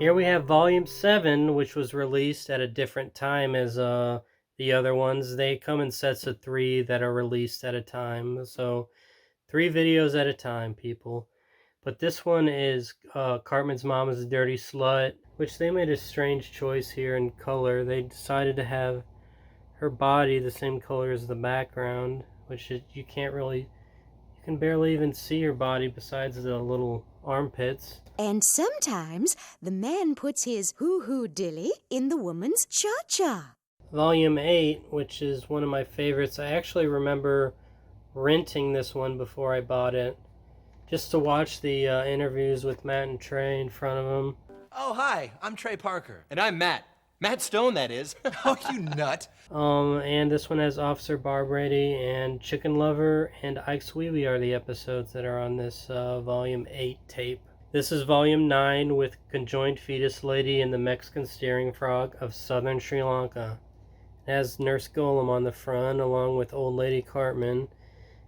Here we have Volume 7, which was released at a different time as the other ones. They come in sets of 3 that are released at a time. So 3 videos at a time, people. But this one is Cartman's Mom is a Dirty Slut, which they made a strange choice here in color. They decided to have her body the same color as the background, which you can't really, you can barely even see her body besides the little armpits. And sometimes the man puts his hoo-hoo dilly in the woman's cha-cha. Volume 8, which is one of my favorites. I actually remember renting this one before I bought it, just to watch the interviews with Matt and Trey in front of them. Oh, hi, I'm Trey Parker. And I'm Matt. Matt Stone, that is. Oh, you nut. And this one has Officer Barb Brady and Chicken Lover and Ike's Wee Wee are the episodes that are on this Volume 8 tape. This is Volume 9 with Conjoined Fetus Lady and the Mexican Steering Frog of Southern Sri Lanka. It has Nurse Golem on the front along with Old Lady Cartman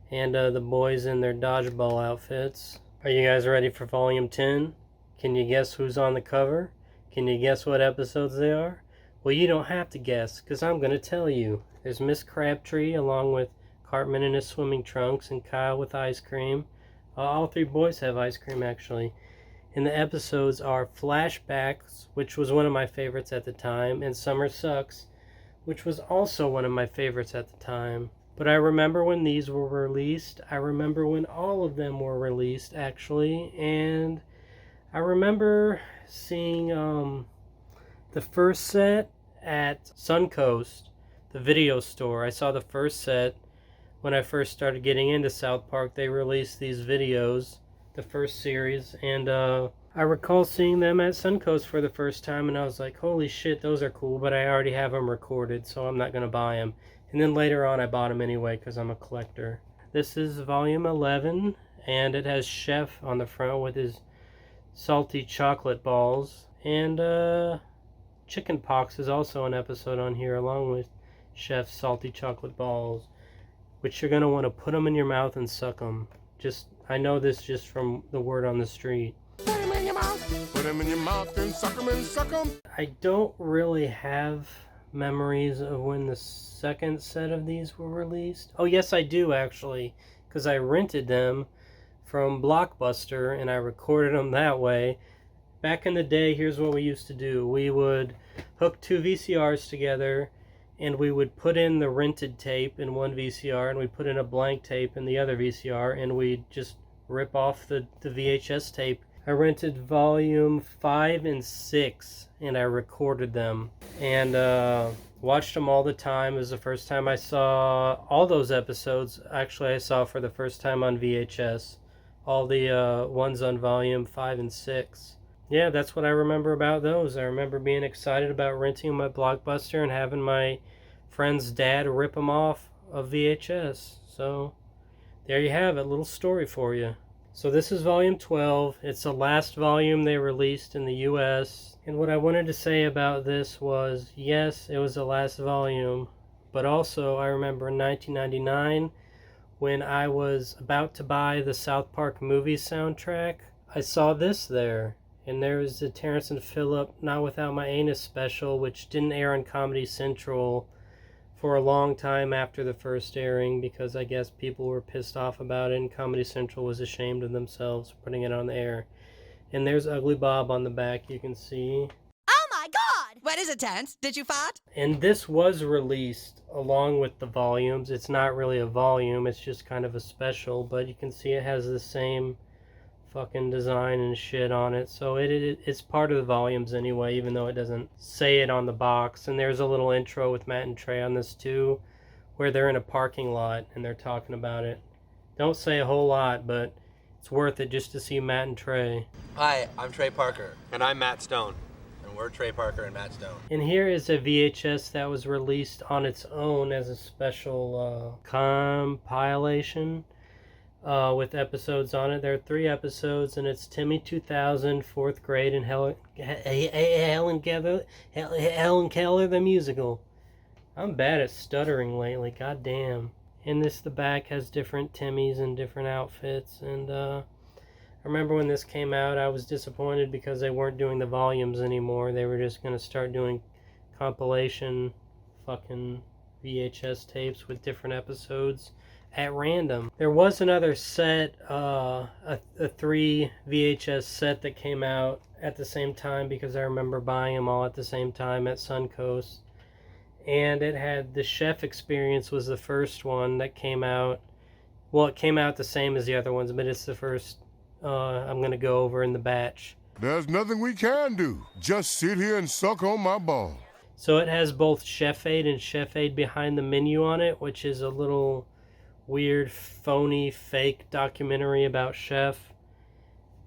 and the boys in their dodgeball outfits. Are you guys ready for Volume 10? Can you guess who's on the cover? Can you guess what episodes they are? Well, you don't have to guess, because I'm going to tell you. There's Miss Crabtree along with Cartman in his swimming trunks and Kyle with ice cream. All 3 boys have ice cream, actually. And the episodes are Flashbacks, which was one of my favorites at the time, and Summer Sucks, which was also one of my favorites at the time. But I remember when these were released. I remember when all of them were released, actually. And I remember seeing the first set at Suncoast, the video store. I saw the first set when I first started getting into South Park. They released these videos, the first series, and I recall seeing them at Suncoast for the first time, and I was like, holy shit, those are cool, but I already have them recorded, so I'm not going to buy them. And then later on I bought them anyway because I'm a collector. This is Volume 11, and it has Chef on the front with his salty chocolate balls, and Chicken Pox is also an episode on here along with Chef's salty chocolate balls, which you're going to want to put them in your mouth and suck them. I know this just from the word on the street. Put them in your mouth. Put them in your mouth and suck them and suck them. I don't really have memories of when the second set of these were released. Oh, yes, I do, actually, because I rented them from Blockbuster and I recorded them that way. Back in the day, here's what we used to do. We would hook 2 VCRs together, and we would put in the rented tape in one VCR, and we'd put in a blank tape in the other VCR, and we'd just rip off the VHS tape. I rented Volume 5 and 6, and I recorded them, and watched them all the time. It was the first time I saw all those episodes. Actually, I saw for the first time on VHS. All the ones on Volume 5 and 6. Yeah, that's what I remember about those. I remember being excited about renting them at Blockbuster and having my friend's dad rip them off of VHS. So, there you have it. Little story for you. So this is Volume 12. It's the last volume they released in the US. And what I wanted to say about this was, yes, it was the last volume. But also, I remember in 1999, when I was about to buy the South Park movie soundtrack, I saw this there. And there was the Terrence and Phillip Not Without My Anus special, which didn't air on Comedy Central for a long time after the first airing, because I guess people were pissed off about it, and Comedy Central was ashamed of themselves for putting it on the air. And there's Ugly Bob on the back, you can see. Oh my god! What is it, Terrence? Did you fart? And this was released along with the volumes. It's not really a volume, it's just kind of a special, but you can see it has the same fucking design and shit on it, so it's part of the volumes anyway, even though it doesn't say it on the box. And there's a little intro with Matt and Trey on this too, where they're in a parking lot and they're talking about it. Don't say a whole lot, but it's worth it just to see Matt and Trey. Hi, I'm Trey Parker. And I'm Matt Stone. And we're Trey Parker and Matt Stone. And here is a VHS that was released on its own as a special compilation. With episodes on it. There are 3 episodes, and it's Timmy 2000, 4th grade, and Helen Keller the musical. I'm bad at stuttering lately, goddamn. And the back has different Timmys and different outfits, and I I remember when this came out, I was disappointed because they weren't doing the volumes anymore. They were just going to start doing compilation fucking VHS tapes with different episodes at random. There was another set, a 3 VHS set that came out at the same time because I remember buying them all at the same time at Suncoast. And it had The Chef Experience was the first one that came out. Well, it came out the same as the other ones, but it's the first I'm going to go over in the batch. There's nothing we can do. Just sit here and suck on my ball. So it has both Chef Aid and Chef Aid behind the menu on it, which is a little weird, phony, fake documentary about Chef.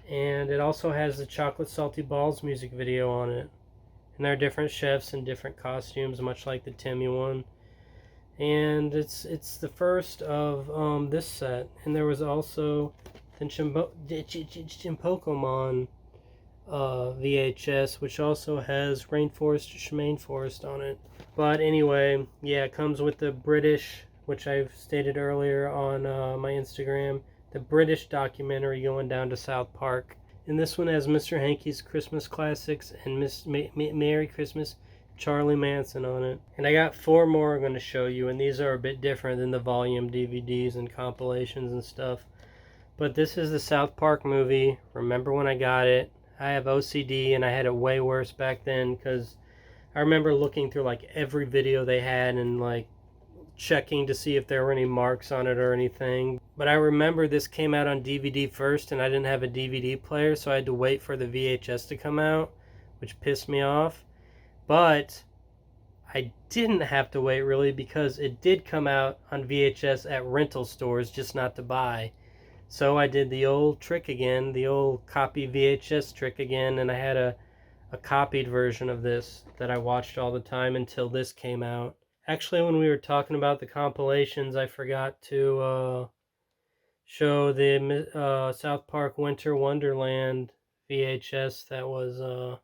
And it also has the Chocolate Salty Balls music video on it. And there are different chefs in different costumes, much like the Timmy one. And it's the first of this set. And there was also the Chimpokemon VHS, which also has Rainforest Shemaine Forest on it. But anyway, yeah, it comes with the British, which I've stated earlier on my Instagram, the British documentary going down to South Park. And this one has Mr. Hankey's Christmas Classics and Merry Christmas Charlie Manson on it. And I got 4 more I'm going to show you, and these are a bit different than the volume DVDs and compilations and stuff. But this is the South Park movie. Remember when I got it? I have OCD and I had it way worse back then because I remember looking through like every video they had and like checking to see if there were any marks on it or anything. But I remember this came out on DVD first and I didn't have a DVD player, so I had to wait for the VHS to come out, which pissed me off. But I didn't have to wait really because it did come out on VHS at rental stores, just not to buy. So I did the old trick again, the old copy VHS trick again, and I had a copied version of this that I watched all the time until this came out. Actually, when we were talking about the compilations, I forgot to show the South Park Winter Wonderland VHS that was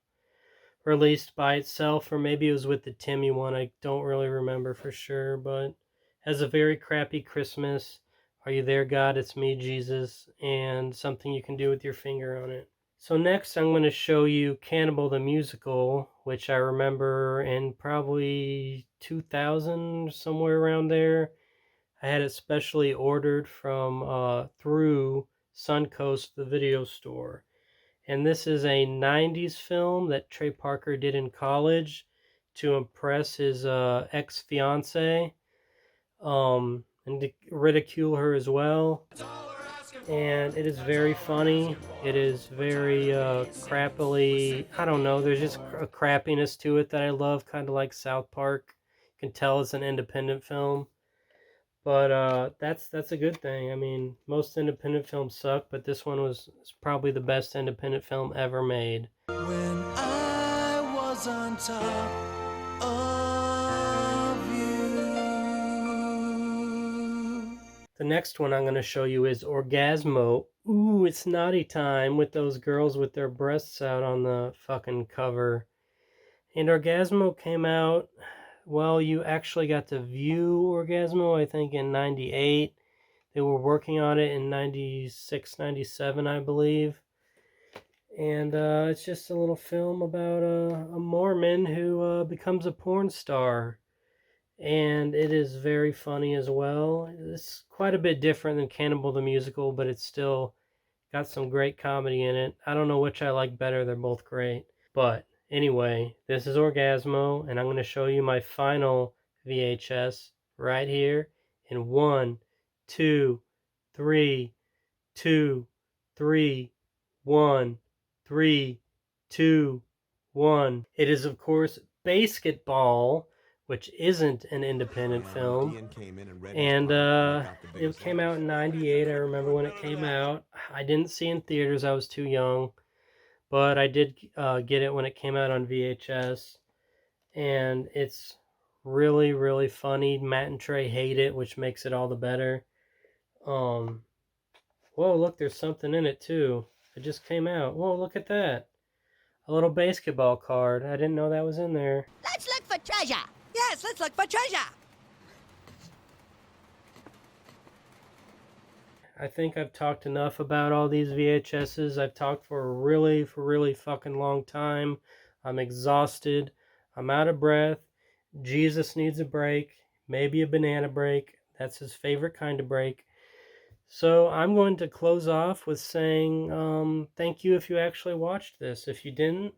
released by itself, or maybe it was with the Timmy one. I don't really remember for sure, but has a very crappy Christmas. Are You There, God? It's Me, Jesus, and Something You Can Do With Your Finger on It. So next I'm going to show you Cannibal the Musical, which I remember in probably 2000, somewhere around there. I had it specially ordered from through Suncoast, the video store. And this is a 90s film that Trey Parker did in college to impress his ex-fiancée. And to ridicule her as well. And it is very funny. It is very crappily, I don't know, there's just a crappiness to it that I love, kind of like South Park. You can tell it's an independent film. But that's a good thing. I mean, most independent films suck, but this one was probably the best independent film ever made. When I was on top of you. The next one I'm going to show you is Orgasmo. Ooh, it's naughty time with those girls with their breasts out on the fucking cover. And Orgasmo came out, well, you actually got to view Orgasmo, I think, in 98. They were working on it in 96, 97, I believe. And it's just a little film about a Mormon who becomes a porn star. And it is very funny as well. It's quite a bit different than Cannibal the Musical, but it's still got some great comedy in it. I don't know which I like better. They're both great. But anyway, this is Orgasmo, and I'm going to show you my final VHS right here in 1, 2, 3, 2, 3, 1, 3, 2, 1. It is, of course, Basketball, which isn't an independent film, and it came out in 98. I remember when it came out. I didn't see it in theaters, I was too young, but I did get it when it came out on VHS, and it's really, really funny. Matt and Trey hate it, which makes it all the better. Whoa, look, there's something in it too. It just came out. Whoa, look at that. A little basketball card. I didn't know that was in there. Let's look for treasure. Yes, let's look for treasure. I think I've talked enough about all these VHSs. I've talked for a really fucking long time. I'm exhausted. I'm out of breath. Jesus needs a break. Maybe a banana break. That's his favorite kind of break. So I'm going to close off with saying thank you if you actually watched this. If you didn't,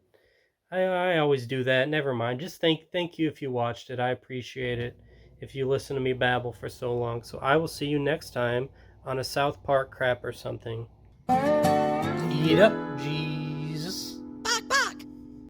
I always do that. Never mind. Just thank you if you watched it. I appreciate it if you listen to me babble for so long. So I will see you next time on a South Park crap or something. Eat up, G.